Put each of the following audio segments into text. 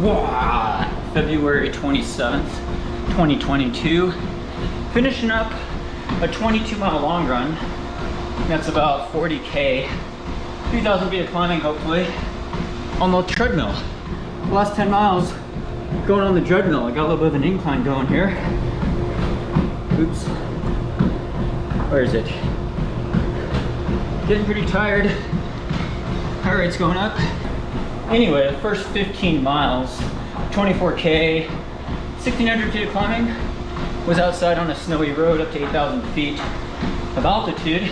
Wow. February 27th, 2022. Finishing up a 22-mile long run. That's about 40K, 3,000 feet of climbing hopefully, on the treadmill. The last 10 miles going on the treadmill. I got a little bit of an incline going here. Oops. Where is it? Getting pretty tired. Heart rate's going up. Anyway, the first 15 miles, 24K, 1,600 feet of climbing, was outside on a snowy road up to 8,000 feet of altitude.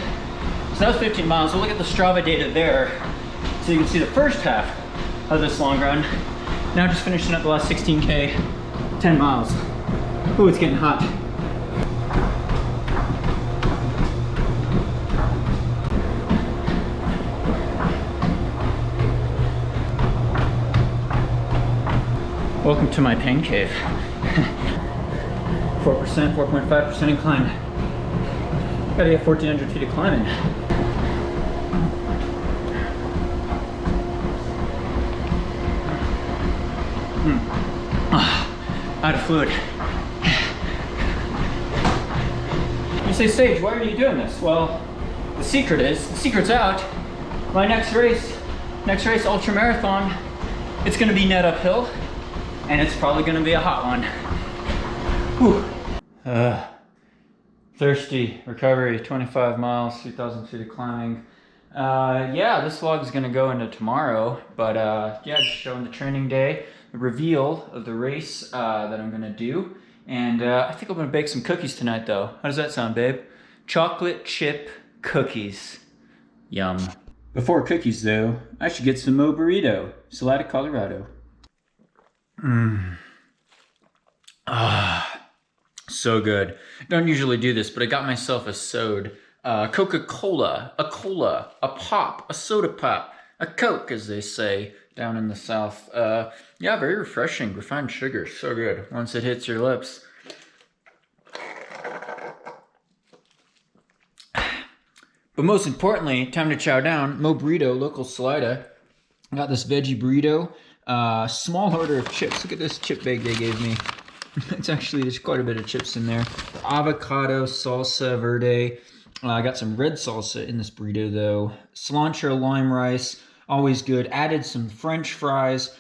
So that was 15 miles. We'll look at the STRAVA data there so you can see the first half of this long run. Now just finishing up the last 16K, 10 miles. Ooh, it's getting hot. Welcome to my pain cave. 4%, 4.5% incline. Gotta get 1,400 feet of climbing. Out of fluid. You say, Sage, why are you doing this? Well, the secret's out. My next race, ultra marathon, it's gonna be net uphill, and it's probably gonna be a hot one. Whew. Thirsty, recovery, 25 miles, 3,000 feet of climbing. Yeah, this vlog is gonna go into tomorrow, but yeah, just showing the training day, the reveal of the race that I'm gonna do. And I think I'm gonna bake some cookies tonight though. How does that sound, babe? Chocolate chip cookies. Yum. Before cookies though, I should get some Mo Burrito, Salida, Colorado. So good. Don't usually do this, but I got myself a soda. Coca-Cola, a cola, a pop, a soda pop, a Coke, as they say down in the South. Yeah, very refreshing, refined sugar, so good once it hits your lips. But most importantly, time to chow down. Mo Burrito, local Salida. I got this veggie burrito, small order of chips. Look at this chip bag they gave me. It's actually, there's quite a bit of chips in there. Avocado, salsa verde. I got some red salsa in this burrito though. Cilantro, lime rice, always good. Added some French fries.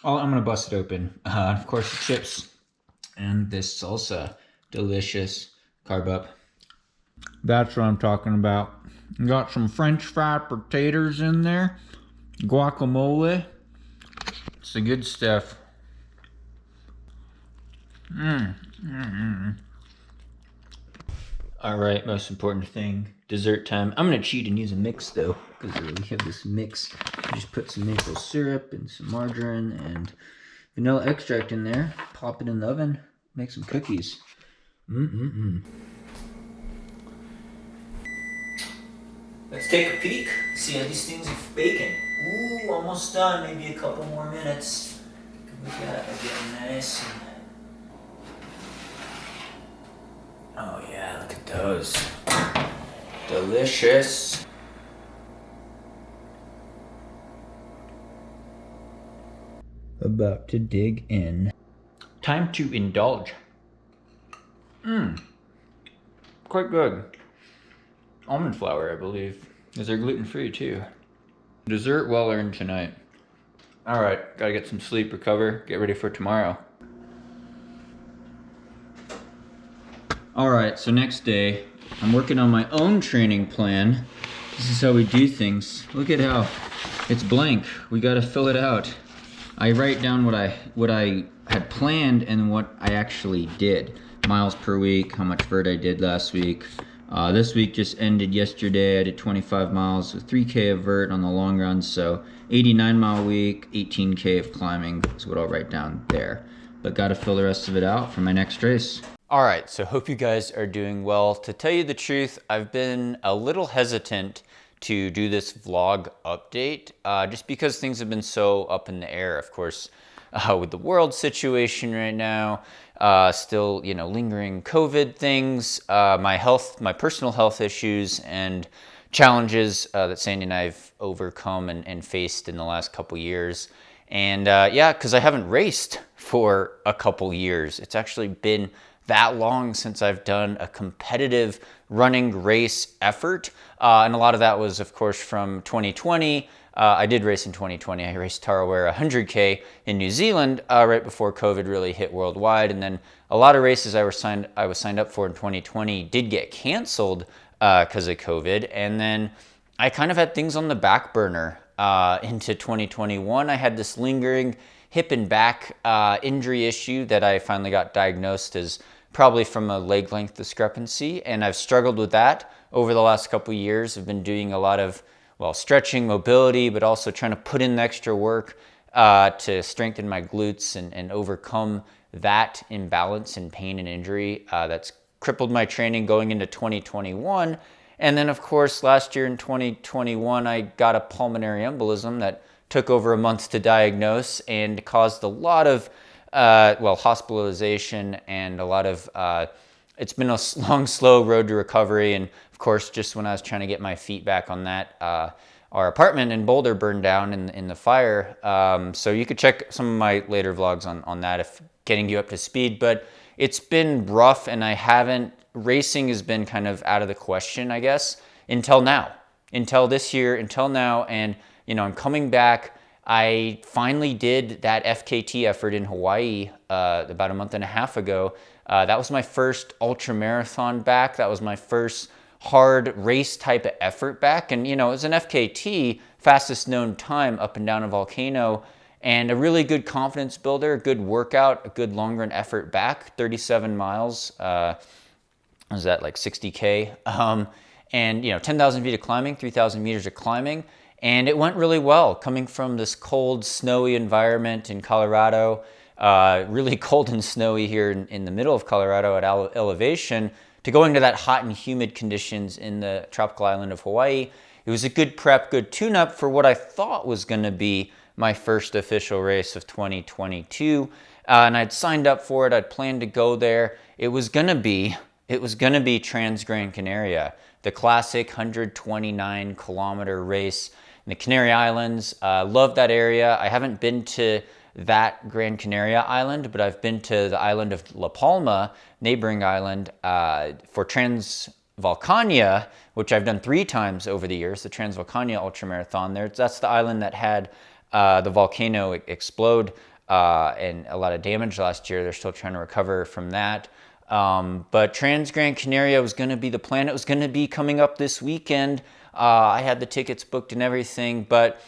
I'm gonna bust it open. Of course, the chips and this salsa, delicious. Carb up. That's what I'm talking about. Got some French fried potatoes in there. Guacamole. It's the good stuff. All right, most important thing, dessert time. I'm gonna cheat and use a mix though, because we have this mix. I just put some maple syrup and some margarine and vanilla extract in there. Pop it in the oven, make some cookies. Let's take a peek, see how these things are baking. Ooh, almost done, maybe a couple more minutes. We got it getting nice. Oh yeah, look at those. Delicious. About to dig in. Time to indulge. Quite good. Almond flour, I believe. Is they're gluten-free too. Dessert well earned tonight. All right, gotta get some sleep, recover, get ready for tomorrow. All right, so next day, I'm working on my own training plan. This is how we do things. Look at how it's blank. We gotta fill it out. I write down what I had planned and what I actually did. Miles per week, how much vert I did last week. This week just ended yesterday. I did 25 miles with 3K of vert on the long run, so 89 mile week, 18K of climbing is what I'll write down there. But gotta fill the rest of it out for my next race. All right, so hope you guys are doing well. To tell you the truth, I've been a little hesitant to do this vlog update, just because things have been so up in the air, of course, with the world situation right now, still, you know, lingering COVID things, my personal health issues and challenges that Sandy and I have overcome and faced in the last couple years. And yeah, because I haven't raced for a couple years. It's actually been that long since I've done a competitive running race effort. And a lot of that was, of course, from 2020. I did race in 2020. I raced Tarawera 100K in New Zealand right before COVID really hit worldwide. And then a lot of races I was signed up for in 2020 did get canceled because of COVID. And then I kind of had things on the back burner into 2021. I had this lingering hip and back injury issue that I finally got diagnosed as probably from a leg length discrepancy. And I've struggled with that over the last couple of years. I've been doing a lot of, well, stretching, mobility, but also trying to put in the extra work to strengthen my glutes and overcome that imbalance and pain and injury that's crippled my training going into 2021. And then, of course, last year in 2021, I got a pulmonary embolism that took over a month to diagnose and caused a lot of, hospitalization and a lot of, it's been a long, slow road to recovery. And of course, just when I was trying to get my feet back on that, our apartment in Boulder burned down in the fire. So you could check some of my later vlogs on that if getting you up to speed. But it's been rough, and racing has been kind of out of the question, I guess, until now, until this year, until now. And, I'm coming back. I finally did that FKT effort in Hawaii about a month and a half ago. That was my first ultra marathon back. That was my first hard race type of effort back. And, it was an FKT, fastest known time up and down a volcano, and a really good confidence builder, a good workout, a good long run effort back, 37 miles. Was that like 60K? And 10,000 feet of climbing, 3,000 meters of climbing. And it went really well, coming from this cold, snowy environment in Colorado, really cold and snowy here in the middle of Colorado at elevation, to going to that hot and humid conditions in the tropical island of Hawaii. It was a good prep, good tune-up for what I thought was going to be my first official race of 2022. And I'd signed up for it. I'd planned to go there. It was going to be Trans-Gran Canaria, the classic 129 kilometer race in the Canary Islands. Love that area. I haven't been to that Gran Canaria island, but I've been to the island of La Palma, neighboring island, for Transvolcania, which I've done 3 times over the years, the Transvolcania Ultramarathon there. That's the island that had the volcano explode and a lot of damage last year. They're still trying to recover from that. But Trans-Gran Canaria was going to be the plan. It was going to be coming up this weekend. I had the tickets booked and everything, but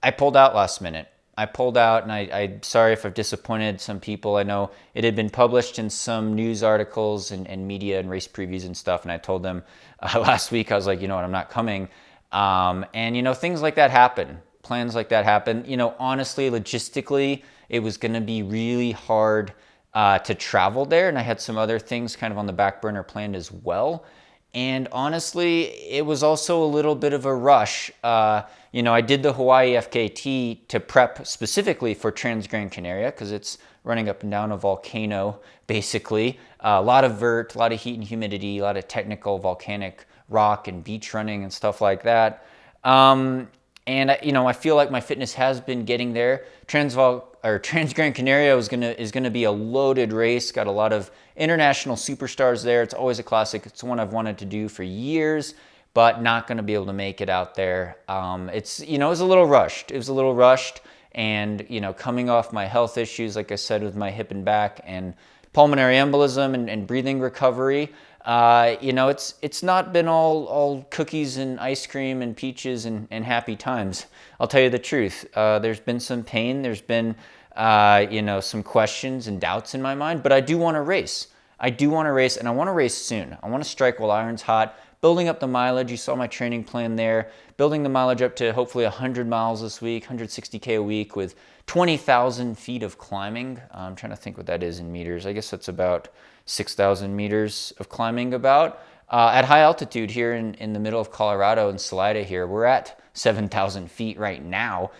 I pulled out last minute. I pulled out, and I'm sorry if I've disappointed some people. I know it had been published in some news articles and media and race previews and stuff, and I told them last week, I was like, I'm not coming. And, things like that happen. Plans like that happen. Honestly, logistically, it was going to be really hard to travel there, and I had some other things kind of on the back burner planned as well. And honestly, it was also a little bit of a rush. I did the Hawaii FKT to prep specifically for Trans-Gran Canaria because it's running up and down a volcano, basically. A lot of vert, a lot of heat and humidity, a lot of technical volcanic rock and beach running and stuff like that. And I feel like my fitness has been getting there. Trans-Gran Canaria is gonna be a loaded race. Got a lot of international superstars there. It's always a classic. It's one I've wanted to do for years, but not gonna be able to make it out there. It was a little rushed. It was a little rushed, and coming off my health issues, like I said, with my hip and back and pulmonary embolism and breathing recovery. It's not been all cookies and ice cream and peaches and happy times. I'll tell you the truth. There's been some pain. There's been, some questions and doubts in my mind, but I do want to race. I do want to race, and I want to race soon. I want to strike while iron's hot, building up the mileage. You saw my training plan there, building the mileage up to hopefully 100 miles this week, 160K a week with 20,000 feet of climbing. I'm trying to think what that is in meters. I guess that's about 6,000 meters of climbing about. At high altitude here in the middle of Colorado in Salida here, we're at 7,000 feet right now,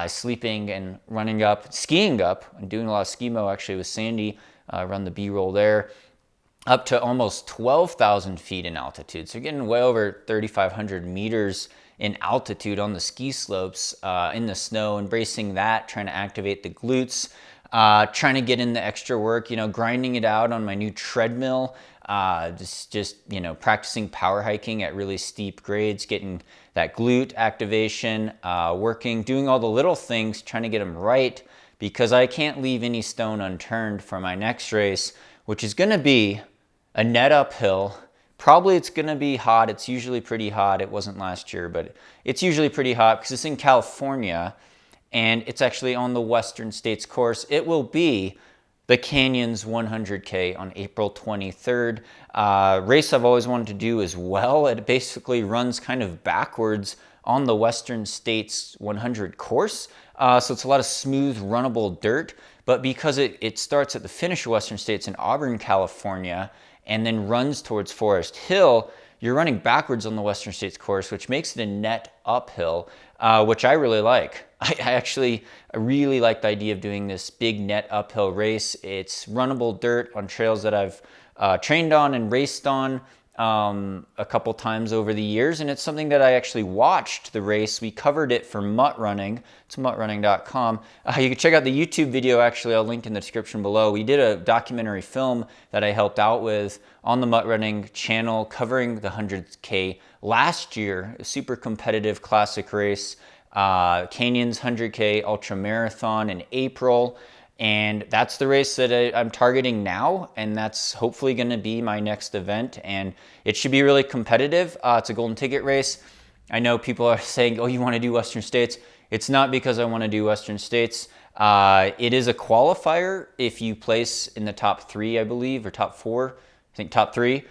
sleeping and running up, skiing up. I'm doing a lot of skimo actually with Sandy, run the B-roll there. up to almost 12,000 feet in altitude. So you're getting way over 3,500 meters in altitude on the ski slopes in the snow, embracing that, trying to activate the glutes, trying to get in the extra work, grinding it out on my new treadmill, just practicing power hiking at really steep grades, getting that glute activation, working, doing all the little things, trying to get them right, because I can't leave any stone unturned for my next race, which is going to be a net uphill. Probably it's going to be hot. It's usually pretty hot. It wasn't last year, but it's usually pretty hot because it's in California, and it's actually on the Western States course. It will be the Canyons 100K on April 23rd. Race I've always wanted to do as well. It basically runs kind of backwards on the Western States 100 course. So it's a lot of smooth, runnable dirt. But because it starts at the finish of Western States in Auburn, California, and then runs towards Forest Hill, you're running backwards on the Western States course, which makes it a net uphill, which I really like. I really like the idea of doing this big net uphill race. It's runnable dirt on trails that I've trained on and raced on a couple times over the years, and it's something that I actually watched the race. We covered it for MUT Running. It's mutrunning.com. You can check out the YouTube video, actually. I'll link in the description below. We did a documentary film that I helped out with on the MUT Running channel covering the 100K last year, a super competitive classic race, Canyons 100K Ultra Marathon in April. And that's the race that I'm targeting now, and that's hopefully going to be my next event, and it should be really competitive. It's a golden ticket race. I know people are saying, oh, you want to do Western States? It's not because I want to do Western States. It is a qualifier. If you place in the top 3, I believe, or top 4, I think top 3,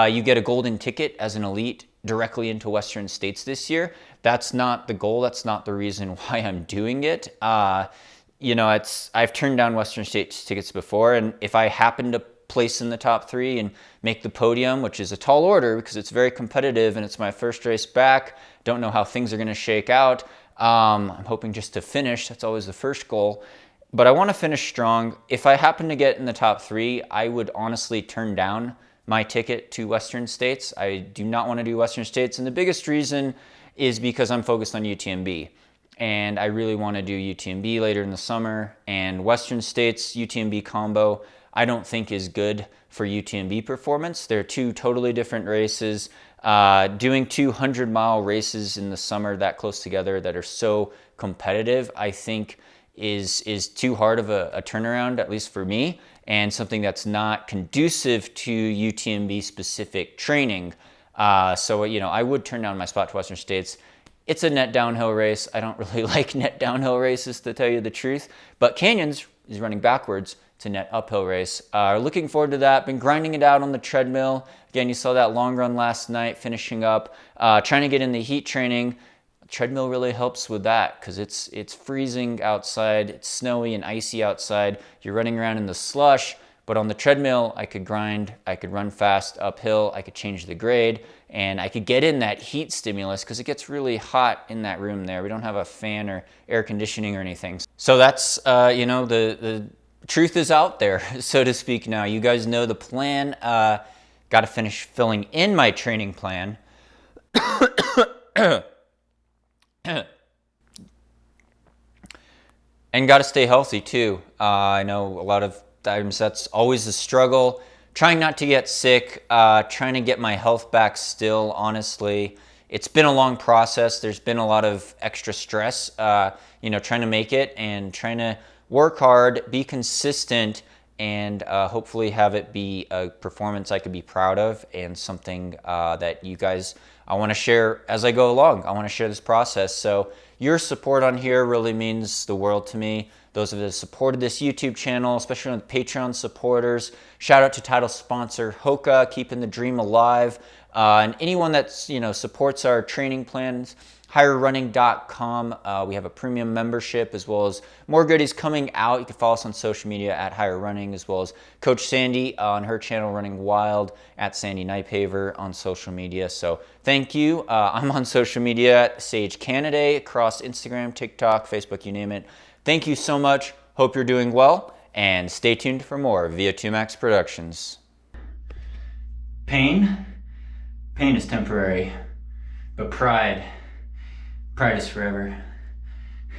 you get a golden ticket as an elite directly into Western States this year. That's not the goal. That's not the reason why I'm doing it. I've turned down Western States tickets before, and if I happen to place in the top 3 and make the podium, which is a tall order because it's very competitive and it's my first race back, don't know how things are going to shake out. I'm hoping just to finish. That's always the first goal. But I want to finish strong. If I happen to get in the top 3, I would honestly turn down my ticket to Western States. I do not want to do Western States, and the biggest reason is because I'm focused on UTMB. And I really want to do UTMB later in the summer, and Western States UTMB combo I don't think is good for UTMB performance. They're 2 totally different races. Doing 200-mile races in the summer that close together that are so competitive, I think is too hard of a turnaround, at least for me, and something that's not conducive to UTMB specific training. So I would turn down my spot to Western States. It's a net downhill race. I don't really like net downhill races, to tell you the truth. But Canyons is running backwards. It's a net uphill race. Looking forward to that. Been grinding it out on the treadmill. Again, you saw that long run last night, finishing up. Trying to get in the heat training. Treadmill really helps with that because it's freezing outside. It's snowy and icy outside. You're running around in the slush. But on the treadmill, I could grind, I could run fast uphill, I could change the grade, and I could get in that heat stimulus because it gets really hot in that room there. We don't have a fan or air conditioning or anything. So that's, the truth is out there, so to speak now. You guys know the plan. Got to finish filling in my training plan. And got to stay healthy too. I know a lot of times that's always a struggle. Trying not to get sick, trying to get my health back still, honestly. It's been a long process. There's been a lot of extra stress, trying to make it and trying to work hard, be consistent, and hopefully have it be a performance I could be proud of and something that you guys, I want to share as I go along. I want to share this process. So your support on here really means the world to me. Those of you that supported this YouTube channel, especially on the Patreon supporters. Shout out to title sponsor Hoka, keeping the dream alive. And anyone that supports our training plans, higherrunning.com. We have a premium membership as well as more goodies coming out. You can follow us on social media at Higher Running, as well as Coach Sandy on her channel Running Wild at Sandy Nightpaver on social media. So thank you. I'm on social media at Sage Canada across Instagram, TikTok, Facebook, you name it. Thank you so much. Hope you're doing well, and stay tuned for more VO2 Max Productions. Pain is temporary, but pride is forever.